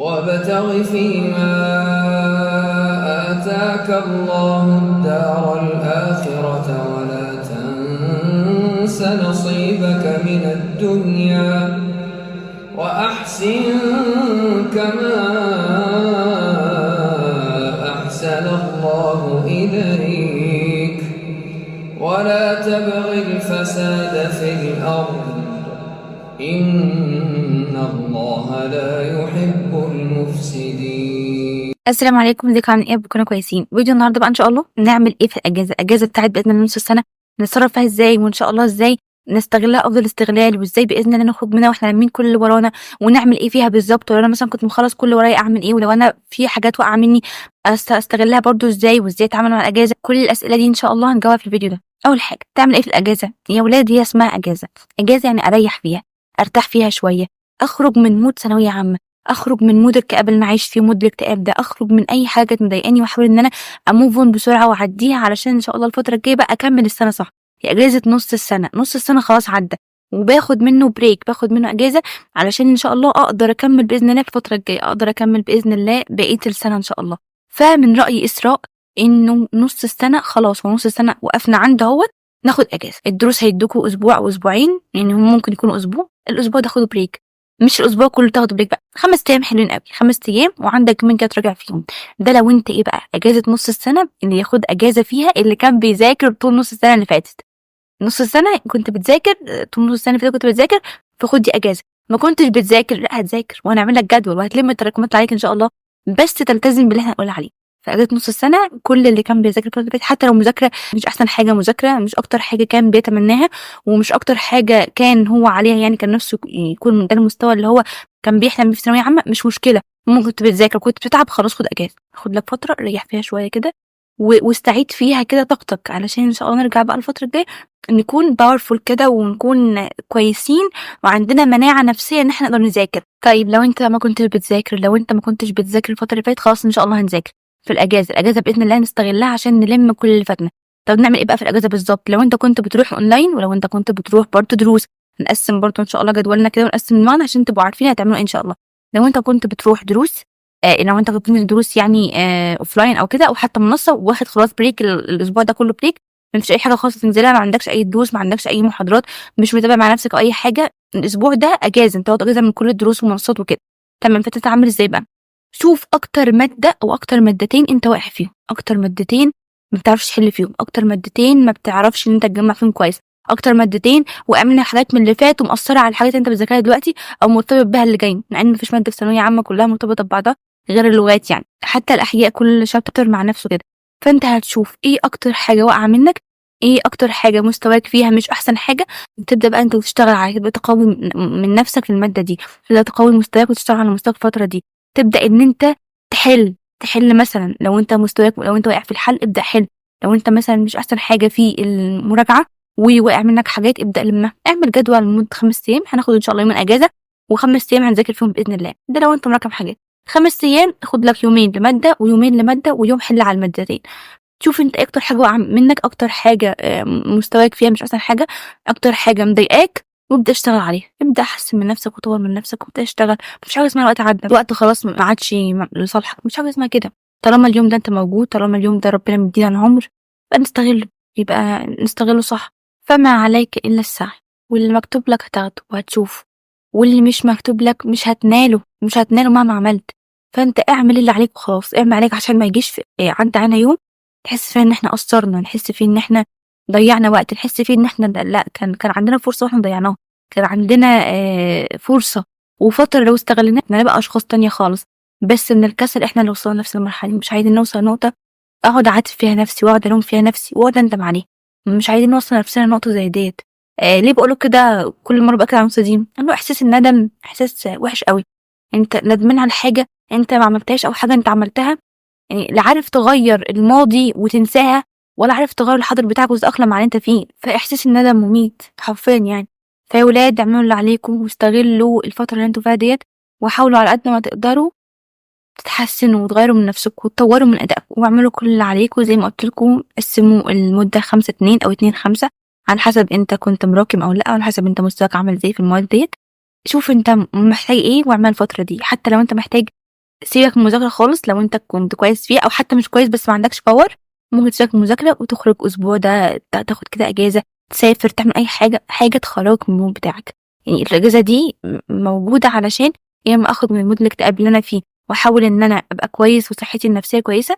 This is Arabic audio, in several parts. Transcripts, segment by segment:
وابتغ فيما آتاك الله الدار الآخرة ولا تنس نصيبك من الدنيا وأحسن كما أحسن الله إليك ولا تبغ الفساد في الأرض إن الله لا يحب المفسدين. السلام عليكم، ازيكم عاملين ايه؟ بكونوا كويسين. فيديو النهارده بقى ان شاء الله نعمل ايه في الاجازه بتاعت باذن الله نص السنه، نتصرف فيها ازاي، وان شاء الله ازاي نستغلها افضل استغلال، وازاي باذن الله نخرج منها واحنا لامين كل اللي ورانا، ونعمل ايه فيها بالظبط. ولو انا مثلا كنت مخلص كل اللي ورايا اعمل ايه، ولو انا في حاجات واقعه مني استغلها برضو ازاي، وازاي اتعامل مع الاجازه. كل الاسئله دي ان شاء الله هنجاوبها في الفيديو ده. اول حاجه تعمل ايه في الاجازه يا ولاد؟ هي اسمها اجازه يعني اريح فيها، ارتاح فيها شويه، اخرج من مود ثانويه عامه، اخرج من مود الكآبة اللي انا عايش فيه، مود الاكتئاب ده، اخرج من اي حاجه كانت مضايقاني، واحاول ان انا اموف اون بسرعه واعديها، علشان ان شاء الله الفتره الجايه بقى اكمل السنه صح. هي اجازه نص السنه، نص السنه خلاص عدى، وباخد منه بريك، باخد منه اجازه علشان ان شاء الله اقدر اكمل باذن الله الفتره الجايه، اقدر اكمل باذن الله بقيه السنه ان شاء الله. فمن رايي اسراء انه نص السنه خلاص، ونص السنه وقفنا عند اهوت، ناخد اجازه. الدروس هيدوكوا اسبوع او اسبوعين، يعني هم ممكن يكونوا اسبوع، الاسبوع ده خدوا بريك، مش الاسبوع كله تاخد بريك بقى، 5 ايام حلوين قوي، 5 ايام وعندك يومين كده تراجع فيهم. ده لو انت ايه بقى، اجازه نص السنه اللي ياخد اجازه فيها اللي كان بيذاكر طول نص السنه اللي فاتت. نص السنه كنت بتذاكر، طول نص السنه اللي فاتت كنت بتذاكر، فخد دي اجازه. ما كنتش بتذاكر، لا هتذاكر وهنعمل لك جدول وهتلم التراكمات عليك ان شاء الله، بس تلتزم باللي احنا هنقول عليه. فاجازه نص السنه كل اللي كان بيذاكر الفتره اللي فاتت، حتى لو مذاكره مش احسن حاجه، مذاكره مش اكتر حاجه كان بيتمناها، ومش اكتر حاجه كان هو عليها، يعني كان نفسه يكون من ده المستوى اللي هو كان بيحلم بيه في ثانويه عامه، مش مشكله. ممكن كنت بتذاكر، كنت بتتعب، خلاص خد اجازه، خد لك فتره ريح فيها شويه كده، واستعيد فيها كده طاقتك، علشان ان شاء الله نرجع بقى الفتره الجايه نكون باورفول كده، ونكون كويسين وعندنا مناعه نفسيه ان احنا نقدر نذاكر. طيب لو انت ما كنتش بتذاكر، لو انت ما كنتش بتذاكر الفتره اللي فاتت، خلاص ان شاء الله هنذاكر في الاجازه باذن الله نستغلها عشان نلم كل اللي فاتنا. طب نعمل ايه بقى في الاجازه بالظبط؟ لو انت كنت بتروح اونلاين، ولو انت كنت بتروح برضه دروس، نقسم برضه ان شاء الله جدولنا كده، ونقسم المعنى عشان تبقوا عارفين هتعملوا ايه ان شاء الله. لو انت كنت بتروح دروس، لو انت كنت بتنزل دروس يعني اوفلاين او كده، او حتى منصه، واخد خلاص بريك الاسبوع ده كله بريك، مفيش اي حاجه خالص تنزلها، ما عندكش اي دروس، ما عندكش اي محاضرات، مش متابع مع نفسك او اي حاجه، الاسبوع ده اجازه، انت واخد اجازه من كل الدروس والمنصات وكده. تمام، فتتعامل ازاي بقى؟ شوف اكتر ماده او اكتر مادتين انت واقع فيهم، اكتر مادتين ما بتعرفش تحل فيهم، اكتر مادتين ما بتعرفش ان انت تجمع فيهم كويس، اكتر مادتين وقع حاجات من اللي فات ومأثره على الحاجات اللي انت بتذاكرها دلوقتي، او مرتبط بها اللي جاي، مع ان مفيش ماده في ثانويه عامه كلها مرتبطه ببعضها غير اللغات، يعني حتى الاحياء كل شابتر مع نفسه كده. فانت هتشوف ايه اكتر حاجه واقعه منك، ايه اكتر حاجه مستواك فيها مش احسن حاجه، تبدا بقى انت تشتغل عليها، تبدا تقوي من نفسك في الماده دي، تبدا تقوي مستواك وتشتغل على مستواك الفتره دي، تبدا ان انت تحل مثلا. لو انت مستواك، لو انت واقع في الحل ابدا حل، لو انت مثلا مش احسن حاجه في المراجعه وواقع منك حاجات، ابدا لما اعمل جدول لمده 5 ايام، هناخد ان شاء الله يومين اجازه، و5 ايام هنذاكر فيهم باذن الله. ده لو انت مراكم حاجات. 5 ايام خد لك يومين لماده ويومين لماده، ويوم حل على المادتين. شوف انت اكتر حاجه واقعه منك، اكتر حاجه مستواك فيها مش احسن حاجه، اكتر حاجه مضايقاك، وابدا اشتغل عليها، ابدا احسن من نفسك وطور من نفسك وابدا اشتغل. مفيش حاجه اسمها الوقت عدى، الوقت خلاص ما عادش لصالحك، مش حاجه اسمها كده. طالما اليوم ده انت موجود، طالما اليوم ده ربنا مدينا العمر، يبقى نستغله، يبقى نستغله صح. فما عليك الا السعي، واللي مكتوب لك هتاخده وهتشوفه، واللي مش مكتوب لك مش هتناله مهما عملت. فانت اعمل اللي عليك وخلاص، اعمل عليك عشان ما يجيش عدى علينا يوم تحس فيه ان احنا قصرنا، نحس فيه ان احنا ضيعنا وقت، نحس فيه ان احنا لا، كان عندنا فرصه واحنا ضيعناها، كان عندنا فرصه وفتره لو استغليناها نبقى اشخاص تانية خالص. بس من الكسل احنا اللي وصلنا لنفس المرحله دي. مش عايزين نوصل لنقطه اقعد اعاتب فيها نفسي، واقعد الوم فيها نفسي، واقعد اندم عليها. مش عايزين نوصل نفسنا لنقطه زي ديت. ليه بقوله كده كل مره باكد على النقطه دي؟ لانه احساس الندم احساس وحش قوي. انت ندمان على حاجه انت ما عملتهاش، او حاجه انت عملتها، يعني لا عارف تغير الماضي وتنساها، ولا عارف تغير الحاضر بتاعك وتتأقلم على اللي انت فيه. فاحساس الندم مميت حرفيا يعني. فيا ولاد اعملوا اللي عليكم، واستغلوا الفتره اللي انتوا فيها ديت، وحاولوا على قد ما تقدروا تتحسنوا وتغيروا من نفسكم وتطوروا من ادائكم، واعملوا كل اللي عليكم. زي ما قلت لكم قسموا المده 5-2 او 2-5، على حسب انت كنت مراكم او لا، على حسب انت مستواك عامل ازاي في المواد ديت. شوف انت محتاج ايه واعمل الفتره دي. حتى لو انت محتاج سيبك من المذاكرة خالص لو انت كنت كويس فيها، او حتى مش كويس بس ما عندكش باور، ممكن تسيبك من المذاكرة وتخرج اسبوع ده، تاخد كده اجازة، تسافر، تعمل اي حاجة تخرجك من المود بتاعك. يعني الاجازة دي موجودة علشان يا اما اخرج من المود الاكتئاب اللي انا فيه واحاول ان انا ابقى كويس وصحتي النفسية كويسة،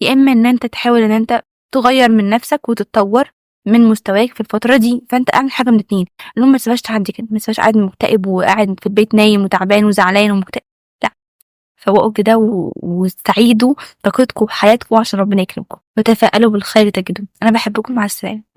يا اما ان انت تحاول ان انت تغير من نفسك وتتطور من مستواك في الفترة دي. فانت اعمل حاجة من الاتنين، اللي هم ما تسيبهاش تعدي كده، ما تسيبهاش قاعد مكتئب وقاعد في البيت نايم وتعبان وزعلان ومكتئب، لا، فوقوا كده واستعيدوا طاقتكم وحياتكم عشان ربنا يكرمكم، وتفائلوا بالخير تجدوا. انا بحبكم، مع السلامة.